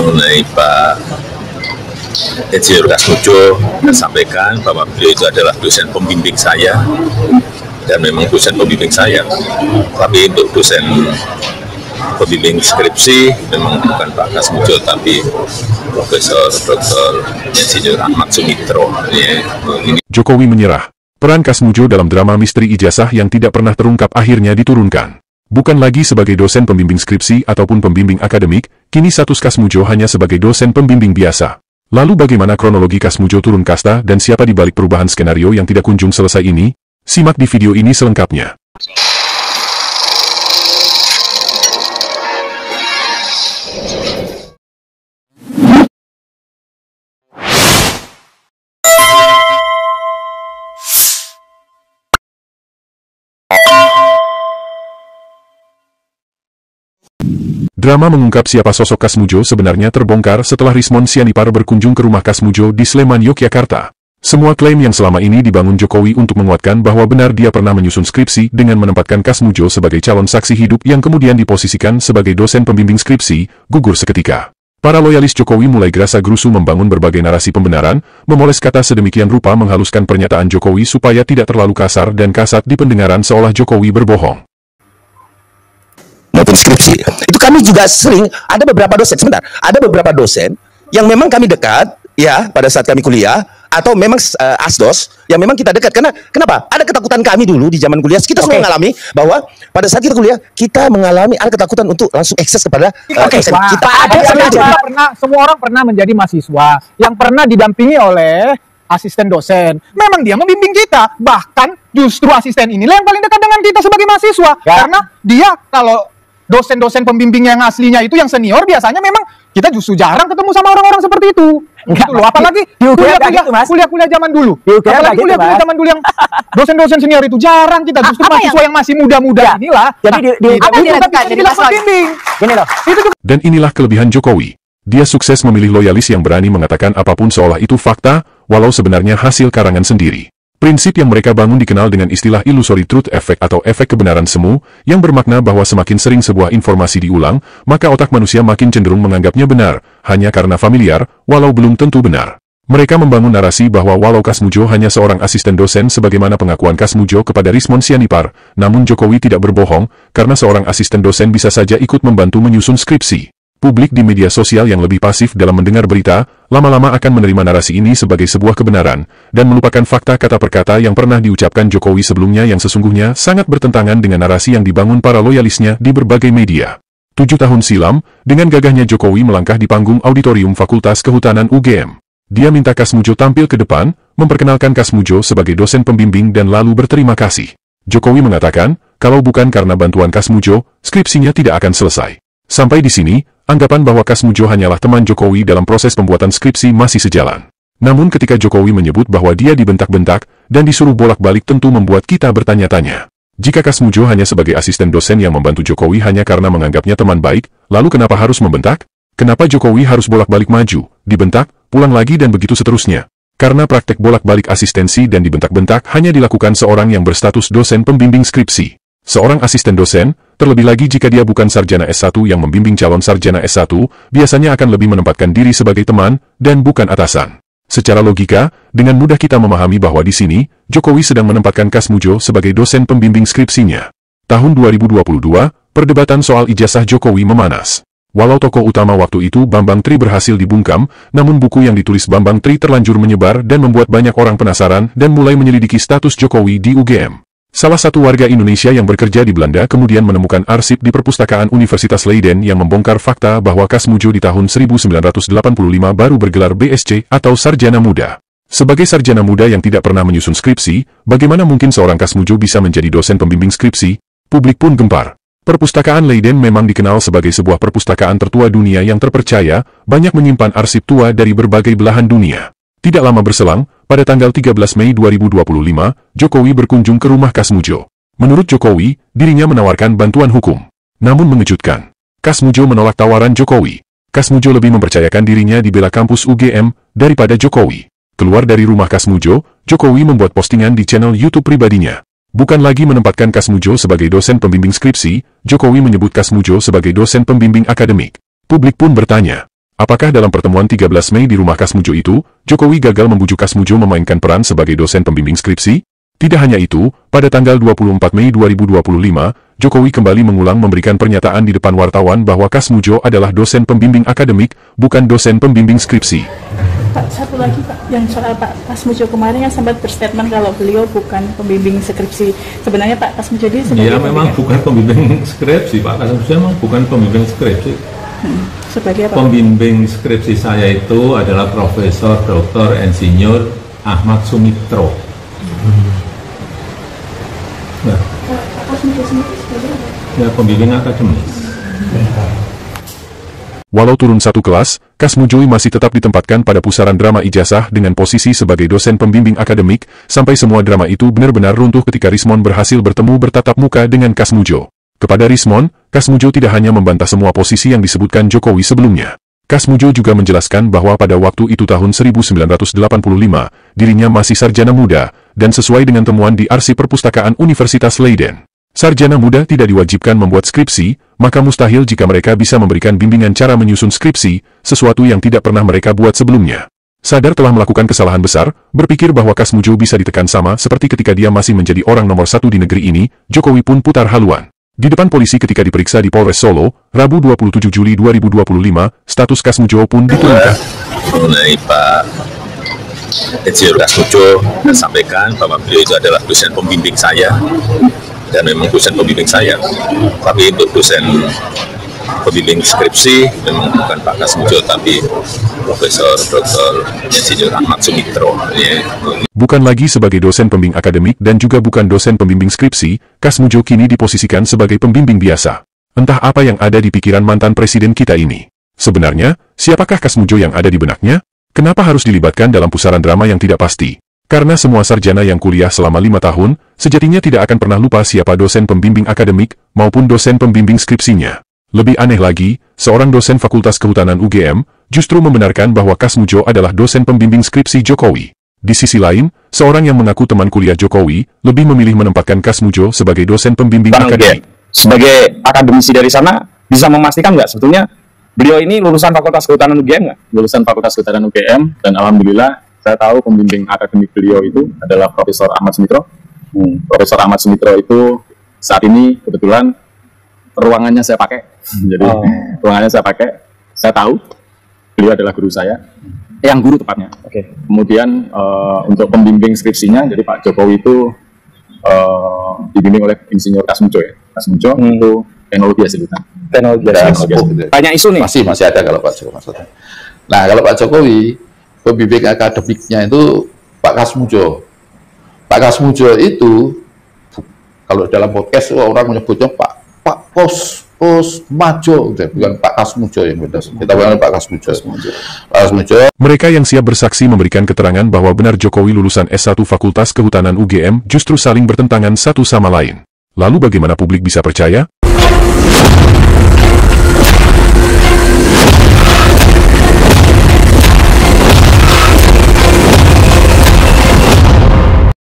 mengenai Pak Insinyur Kasmujo, saya sampaikan bahwa beliau itu adalah dosen pembimbing saya, dan memang dosen pembimbing saya. Tapi untuk dosen pembimbing skripsi memang bukan Pak Kasmujo, tapi Profesor Dr. Insinyur Ahmad Sumitro. Jokowi menyerah. Peran Kasmujo dalam drama misteri ijazah yang tidak pernah terungkap akhirnya diturunkan. Bukan lagi sebagai dosen pembimbing skripsi ataupun pembimbing akademik, kini status Kasmujo hanya sebagai dosen pembimbing biasa. Lalu bagaimana kronologi Kasmujo turun kasta dan siapa di balik perubahan skenario yang tidak kunjung selesai ini? Simak di video ini selengkapnya. Drama mengungkap siapa sosok Kasmujo sebenarnya terbongkar setelah Rismon Sianipar berkunjung ke rumah Kasmujo di Sleman, Yogyakarta. Semua klaim yang selama ini dibangun Jokowi untuk menguatkan bahwa benar dia pernah menyusun skripsi dengan menempatkan Kasmujo sebagai calon saksi hidup yang kemudian diposisikan sebagai dosen pembimbing skripsi, gugur seketika. Para loyalis Jokowi mulai gerasa-gerusu membangun berbagai narasi pembenaran, memoles kata sedemikian rupa menghaluskan pernyataan Jokowi supaya tidak terlalu kasar dan kasat di pendengaran seolah Jokowi berbohong. Maupun skripsi. Itu kami juga sering, ada beberapa dosen yang memang kami dekat, ya, pada saat kami kuliah, atau memang asdos, yang memang kita dekat. Karena, kenapa? Ada ketakutan kami dulu di zaman kuliah, kita semua mengalami, bahwa pada saat kita kuliah, kita mengalami ada ketakutan untuk langsung akses kepada dosen. Kita semua orang pernah menjadi mahasiswa, yang pernah didampingi oleh asisten dosen. Memang dia membimbing kita, bahkan justru asisten inilah yang paling dekat dengan kita sebagai mahasiswa. Ya. Karena dia, kalau dosen-dosen pembimbing yang aslinya itu yang senior, biasanya memang kita justru jarang ketemu sama orang-orang seperti itu. Enggak, gitu loh. Apalagi kuliah-kuliah zaman dulu. Apalagi kuliah-kuliah zaman dulu yang dosen-dosen senior itu jarang kita, justru mahasiswa yang masih muda-muda inilah. Jadi Dan inilah kelebihan Jokowi. Dia sukses memilih loyalis yang berani mengatakan apapun seolah itu fakta, walau sebenarnya hasil karangan sendiri. Prinsip yang mereka bangun dikenal dengan istilah illusory truth effect atau efek kebenaran semu, yang bermakna bahwa semakin sering sebuah informasi diulang, maka otak manusia makin cenderung menganggapnya benar, hanya karena familiar, walau belum tentu benar. Mereka membangun narasi bahwa walau Kasmujo hanya seorang asisten dosen sebagaimana pengakuan Kasmujo kepada Rismon Sianipar, namun Jokowi tidak berbohong, karena seorang asisten dosen bisa saja ikut membantu menyusun skripsi. Publik di media sosial yang lebih pasif dalam mendengar berita, lama-lama akan menerima narasi ini sebagai sebuah kebenaran, dan melupakan fakta kata per kata yang pernah diucapkan Jokowi sebelumnya yang sesungguhnya sangat bertentangan dengan narasi yang dibangun para loyalisnya di berbagai media. 7 tahun silam, dengan gagahnya Jokowi melangkah di panggung auditorium Fakultas Kehutanan UGM. Dia minta Kasmujo tampil ke depan, memperkenalkan Kasmujo sebagai dosen pembimbing dan lalu berterima kasih. Jokowi mengatakan, kalau bukan karena bantuan Kasmujo, skripsinya tidak akan selesai. Sampai di sini, anggapan bahwa Kasmujo hanyalah teman Jokowi dalam proses pembuatan skripsi masih sejalan. Namun ketika Jokowi menyebut bahwa dia dibentak-bentak dan disuruh bolak-balik tentu membuat kita bertanya-tanya. Jika Kasmujo hanya sebagai asisten dosen yang membantu Jokowi hanya karena menganggapnya teman baik, lalu kenapa harus membentak? Kenapa Jokowi harus bolak-balik maju, dibentak, pulang lagi dan begitu seterusnya? Karena praktek bolak-balik asistensi dan dibentak-bentak hanya dilakukan seorang yang berstatus dosen pembimbing skripsi. Seorang asisten dosen, terlebih lagi jika dia bukan sarjana S1 yang membimbing calon sarjana S1, biasanya akan lebih menempatkan diri sebagai teman, dan bukan atasan. Secara logika, dengan mudah kita memahami bahwa di sini, Jokowi sedang menempatkan Kasmujo sebagai dosen pembimbing skripsinya. Tahun 2022, perdebatan soal ijazah Jokowi memanas. Walau tokoh utama waktu itu Bambang Tri berhasil dibungkam, namun buku yang ditulis Bambang Tri terlanjur menyebar dan membuat banyak orang penasaran dan mulai menyelidiki status Jokowi di UGM. Salah satu warga Indonesia yang bekerja di Belanda kemudian menemukan arsip di perpustakaan Universitas Leiden yang membongkar fakta bahwa Kasmujo di tahun 1985 baru bergelar BSc atau Sarjana Muda. Sebagai sarjana muda yang tidak pernah menyusun skripsi, bagaimana mungkin seorang Kasmujo bisa menjadi dosen pembimbing skripsi? Publik pun gempar. Perpustakaan Leiden memang dikenal sebagai sebuah perpustakaan tertua dunia yang terpercaya, banyak menyimpan arsip tua dari berbagai belahan dunia. Tidak lama berselang, pada tanggal 13 Mei 2025, Jokowi berkunjung ke rumah Kasmujo. Menurut Jokowi, dirinya menawarkan bantuan hukum. Namun mengejutkan, Kasmujo menolak tawaran Jokowi. Kasmujo lebih mempercayakan dirinya di bela kampus UGM daripada Jokowi. Keluar dari rumah Kasmujo, Jokowi membuat postingan di channel YouTube pribadinya. Bukan lagi menempatkan Kasmujo sebagai dosen pembimbing skripsi, Jokowi menyebut Kasmujo sebagai dosen pembimbing akademik. Publik pun bertanya, Apakah dalam pertemuan 13 Mei di rumah Kasmujo itu, Jokowi gagal membujuk Kasmujo memainkan peran sebagai dosen pembimbing skripsi? Tidak hanya itu, pada tanggal 24 Mei 2025, Jokowi kembali mengulang memberikan pernyataan di depan wartawan bahwa Kasmujo adalah dosen pembimbing akademik, bukan dosen pembimbing skripsi. Pak, satu lagi Pak, yang soal Pak Kasmujo kemarin yang sempat berstatement kalau beliau bukan pembimbing skripsi. Sebenarnya Pak Kasmujo ini sebagai memang bukan pembimbing skripsi, Pak Kasmujo memang bukan pembimbing skripsi. Sebagai apa? Pembimbing skripsi saya itu adalah Profesor Dr. Insinyur Ahmad Sumitro. Nah, Pak Kasmujo sendiri sebagai apa? ya pembimbing akademis. Walau turun satu kelas, Kasmujo masih tetap ditempatkan pada pusaran drama ijazah dengan posisi sebagai dosen pembimbing akademik, sampai semua drama itu benar-benar runtuh ketika Rismon berhasil bertemu bertatap muka dengan Kasmujo. Kepada Rismon, Kasmujo tidak hanya membantah semua posisi yang disebutkan Jokowi sebelumnya. Kasmujo juga menjelaskan bahwa pada waktu itu tahun 1985, dirinya masih sarjana muda, dan sesuai dengan temuan di arsip perpustakaan Universitas Leiden, sarjana muda tidak diwajibkan membuat skripsi, maka mustahil jika mereka bisa memberikan bimbingan cara menyusun skripsi, sesuatu yang tidak pernah mereka buat sebelumnya. Sadar telah melakukan kesalahan besar, berpikir bahwa Kasmujo bisa ditekan sama seperti ketika dia masih menjadi orang nomor satu di negeri ini, Jokowi pun putar haluan. Di depan polisi ketika diperiksa di Polres Solo, Rabu 27 Juli 2025, status Kasmujo pun diturunkan. Mengenai Pak Insinyur Kasmujo, saya sampaikan bahwa beliau itu adalah dosen pembimbing saya, dan memang dosen pembimbing saya. Tapi untuk dosen pembimbing skripsi memang bukan Pak Kasmujo, tapi Profesor Dr. Insinyur Ahmad Sumitro. Ya. Bukan lagi sebagai dosen pembimbing akademik dan juga bukan dosen pembimbing skripsi, Kasmujo kini diposisikan sebagai pembimbing biasa. Entah apa yang ada di pikiran mantan presiden kita ini. Sebenarnya, siapakah Kasmujo yang ada di benaknya? Kenapa harus dilibatkan dalam pusaran drama yang tidak pasti? Karena semua sarjana yang kuliah selama 5 tahun, sejatinya tidak akan pernah lupa siapa dosen pembimbing akademik maupun dosen pembimbing skripsinya. Lebih aneh lagi, seorang dosen Fakultas Kehutanan UGM justru membenarkan bahwa Kasmujo adalah dosen pembimbing skripsi Jokowi. Di sisi lain, seorang yang mengaku teman kuliah Jokowi lebih memilih menempatkan Kasmujo sebagai dosen pembimbing akademik. Sebagai akademisi dari sana, bisa memastikan nggak sebetulnya beliau ini lulusan Fakultas Kehutanan UGM nggak? Lulusan Fakultas Kehutanan UGM, dan alhamdulillah saya tahu pembimbing akademik beliau itu adalah Profesor Ahmad Sumitro. Profesor Ahmad Sumitro itu saat ini kebetulan ruangannya saya pakai. Jadi ruangannya saya pakai, saya tahu beliau adalah guru saya, yang guru tepatnya. Kemudian untuk pembimbing skripsinya, jadi Pak Jokowi itu dibimbing oleh Insinyur Kasmujo ya. Kasmujo itu teknologi hasil hutan. Teknologi hasil hutan. Banyak isu nih. Masih ada kalau Pak Jokowi maksudnya. Nah, kalau Pak Jokowi, pembimbing akademiknya itu Pak Kasmujo. Pak Kasmujo itu, kalau dalam podcast orang menyebutnya Pak Majo, bukan Pak Kasmujo yang beda. Kita panggil Pak Kasmujo. Mereka yang siap bersaksi memberikan keterangan bahwa benar Jokowi lulusan S1 Fakultas Kehutanan UGM justru saling bertentangan satu sama lain. Lalu bagaimana publik bisa percaya?